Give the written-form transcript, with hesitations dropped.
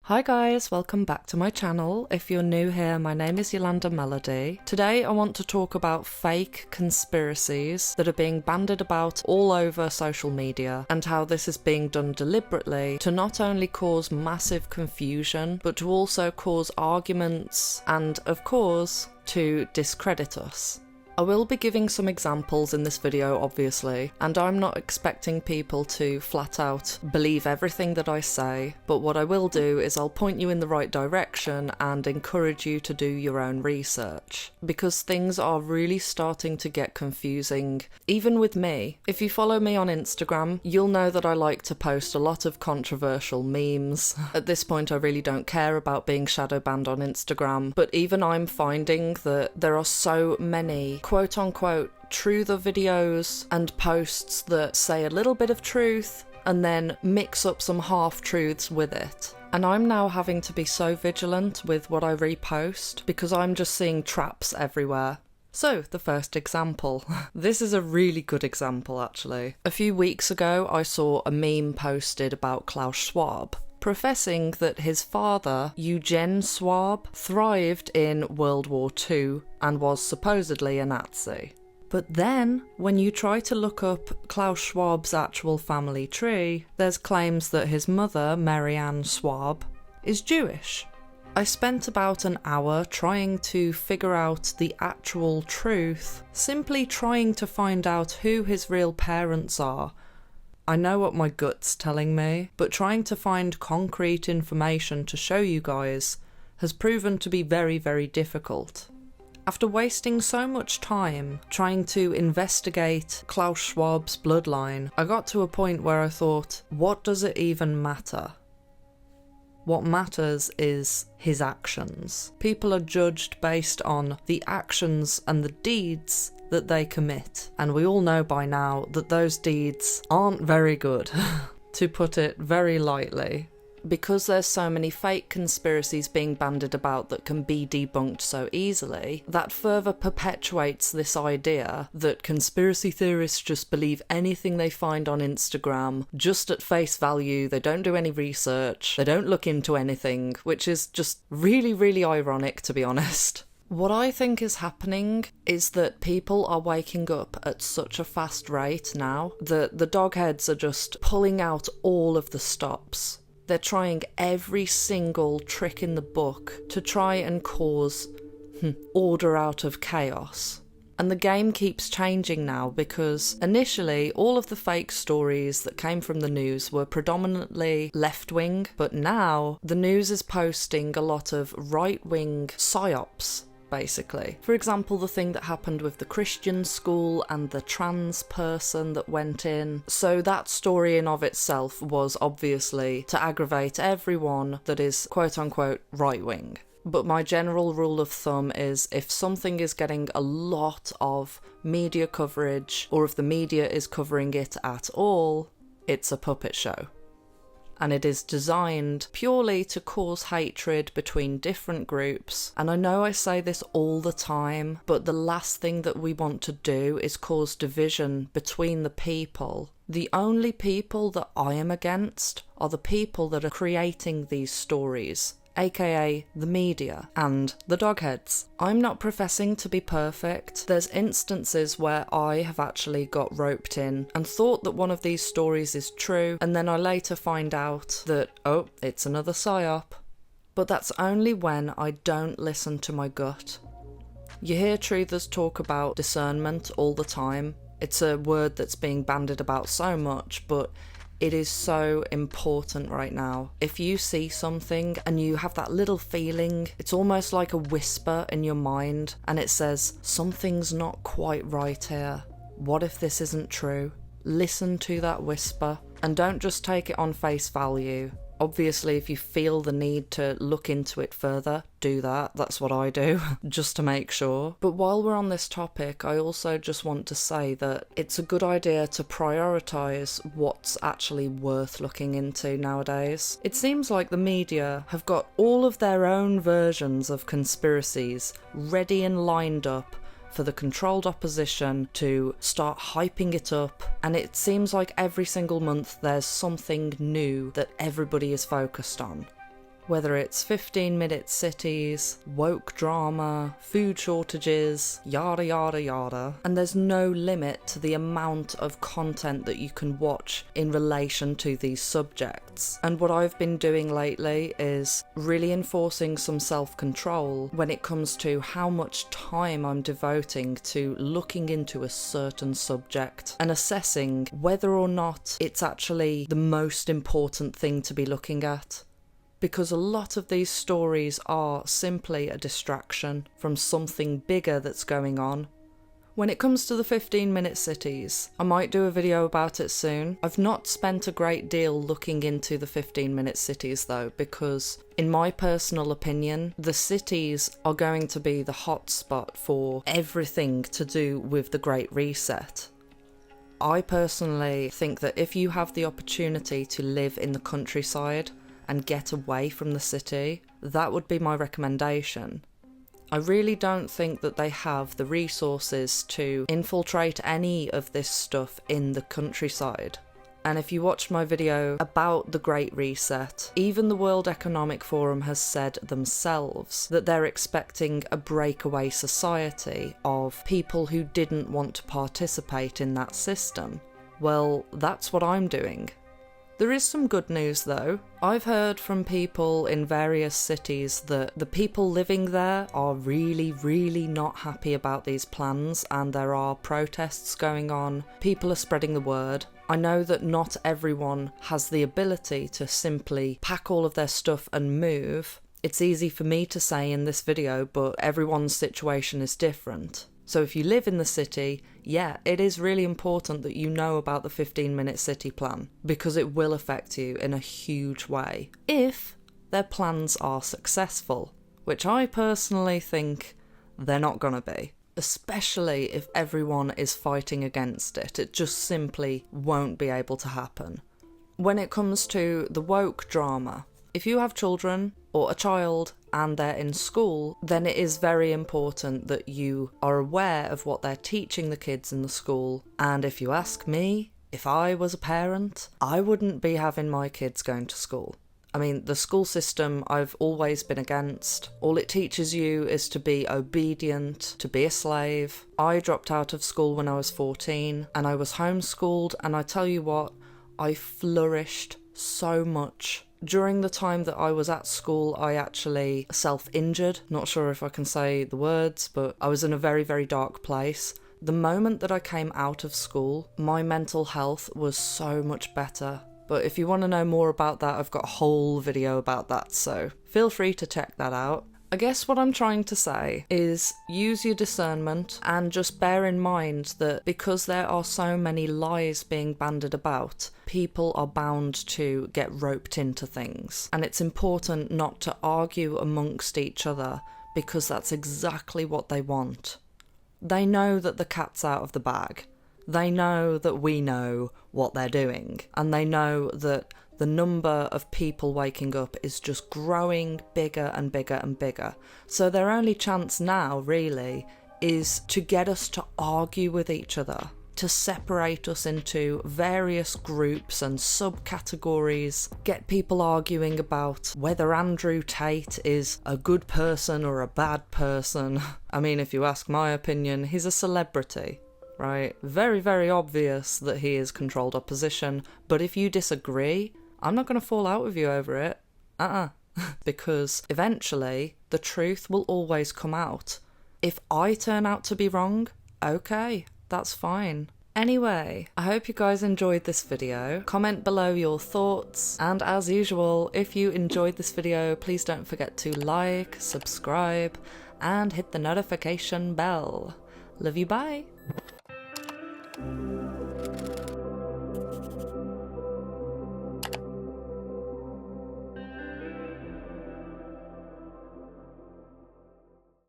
Hi guys, welcome back to my channel. If you're new here, my name is Yolanda Melody. Today I want to talk about fake conspiracies that are being bandied about all over social media and how this is being done deliberately to not only cause massive confusion, but to also cause arguments and, of course, to discredit us. I will be giving some examples in this video, obviously, and I'm not expecting people to flat out believe everything that I say, but what I will do is I'll point you in the right direction and encourage you to do your own research, because things are really starting to get confusing, even with me. If you follow me on Instagram, you'll know that I like to post a lot of controversial memes. At this point, I really don't care about being shadow banned on Instagram, but even I'm finding that there are so many quote-unquote truther videos and posts that say a little bit of truth and then mix up some half-truths with it. And I'm now having to be so vigilant with what I repost because I'm just seeing traps everywhere. So, the first example. This is a really good example, actually. A few weeks ago, I saw a meme posted about Klaus Schwab, professing that his father, Eugen Schwab, thrived in World War II and was supposedly a Nazi. But then, when you try to look up Klaus Schwab's actual family tree, there's claims that his mother, Marianne Schwab, is Jewish. I spent about an hour trying to figure out the actual truth, simply trying to find out who his real parents are. I know what my gut's telling me, but trying to find concrete information to show you guys has proven to be very, very difficult. After wasting so much time trying to investigate Klaus Schwab's bloodline, I got to a point where I thought, what does it even matter? What matters is his actions. People are judged based on the actions and the deeds that they commit, and we all know by now that those deeds aren't very good, to put it very lightly. Because there's so many fake conspiracies being bandied about that can be debunked so easily, that further perpetuates this idea that conspiracy theorists just believe anything they find on Instagram, just at face value. They don't do any research, they don't look into anything, which is just really, really ironic, to be honest. What I think is happening is that people are waking up at such a fast rate now that the dogheads are just pulling out all of the stops. They're trying every single trick in the book to try and cause order out of chaos. And the game keeps changing now because initially all of the fake stories that came from the news were predominantly left-wing, but now the news is posting a lot of right-wing psyops, basically. For example, the thing that happened with the Christian school and the trans person that went in. So that story in of itself was obviously to aggravate everyone that is quote-unquote right-wing. But my general rule of thumb is if something is getting a lot of media coverage, or if the media is covering it at all, it's a puppet show. And it is designed purely to cause hatred between different groups. And I know I say this all the time, but the last thing that we want to do is cause division between the people. The only people that I am against are the people that are creating these stories, aka the media and the dogheads. I'm not professing to be perfect. There's instances where I have actually got roped in and thought that one of these stories is true, and then I later find out that, oh, it's another psyop. But that's only when I don't listen to my gut. You hear truthers talk about discernment all the time. It's a word that's being bandied about so much, but it is so important right now. If you see something and you have that little feeling, it's almost like a whisper in your mind, and it says, something's not quite right here. What if this isn't true? Listen to that whisper, and don't just take it on face value. Obviously, if you feel the need to look into it further, do that. That's what I do, just to make sure. But while we're on this topic, I also just want to say that it's a good idea to prioritise what's actually worth looking into nowadays. It seems like the media have got all of their own versions of conspiracies ready and lined up for the controlled opposition to start hyping it up, and it seems like every single month there's something new that everybody is focused on. Whether it's 15-minute cities, woke drama, food shortages, yada yada yada. And there's no limit to the amount of content that you can watch in relation to these subjects. And what I've been doing lately is really enforcing some self-control when it comes to how much time I'm devoting to looking into a certain subject and assessing whether or not it's actually the most important thing to be looking at. Because a lot of these stories are simply a distraction from something bigger that's going on. When it comes to the 15-minute cities, I might do a video about it soon. I've not spent a great deal looking into the 15-minute cities though, because in my personal opinion, the cities are going to be the hotspot for everything to do with the Great Reset. I personally think that if you have the opportunity to live in the countryside and get away from the city, that would be my recommendation. I really don't think that they have the resources to infiltrate any of this stuff in the countryside. And if you watch my video about the Great Reset, even the World Economic Forum has said themselves that they're expecting a breakaway society of people who didn't want to participate in that system. Well, that's what I'm doing. There is some good news though. I've heard from people in various cities that the people living there are really not happy about these plans, and there are protests going on. People are spreading the word. I know that not everyone has the ability to simply pack all of their stuff and move. It's easy for me to say in this video, but everyone's situation is different. So if you live in the city, yeah, it is really important that you know about the 15-minute city plan, because it will affect you in a huge way, if their plans are successful, which I personally think they're not gonna be. Especially if everyone is fighting against it. It just simply won't be able to happen. When it comes to the woke drama, if you have children or a child and they're in school, then it is very important that you are aware of what they're teaching the kids in the school. And if you ask me, if I was a parent, I wouldn't be having my kids going to school. I mean, the school system I've always been against. All it teaches you is to be obedient, to be a slave. I dropped out of school when I was 14 and I was homeschooled, and I tell you what, I flourished so much. During the time that I was at school, I actually self-injured. Not sure if I can say the words, but I was in a very dark place. The moment that I came out of school, my mental health was so much better. But if you want to know more about that, I've got a whole video about that, so feel free to check that out. I guess what I'm trying to say is use your discernment and just bear in mind that because there are so many lies being bandied about, people are bound to get roped into things. And it's important not to argue amongst each other, because that's exactly what they want. They know that the cat's out of the bag. They know that we know what they're doing. And they know that the number of people waking up is just growing bigger and bigger and bigger. So their only chance now, really, is to get us to argue with each other, to separate us into various groups and subcategories, get people arguing about whether Andrew Tate is a good person or a bad person. I mean, if you ask my opinion, he's a celebrity. Right? Very obvious that he is controlled opposition, but if you disagree, I'm not going to fall out with you over it. Because eventually, the truth will always come out. If I turn out to be wrong, okay, that's fine. Anyway, I hope you guys enjoyed this video. Comment below your thoughts, and as usual, if you enjoyed this video, please don't forget to like, subscribe, and hit the notification bell. Love you, bye!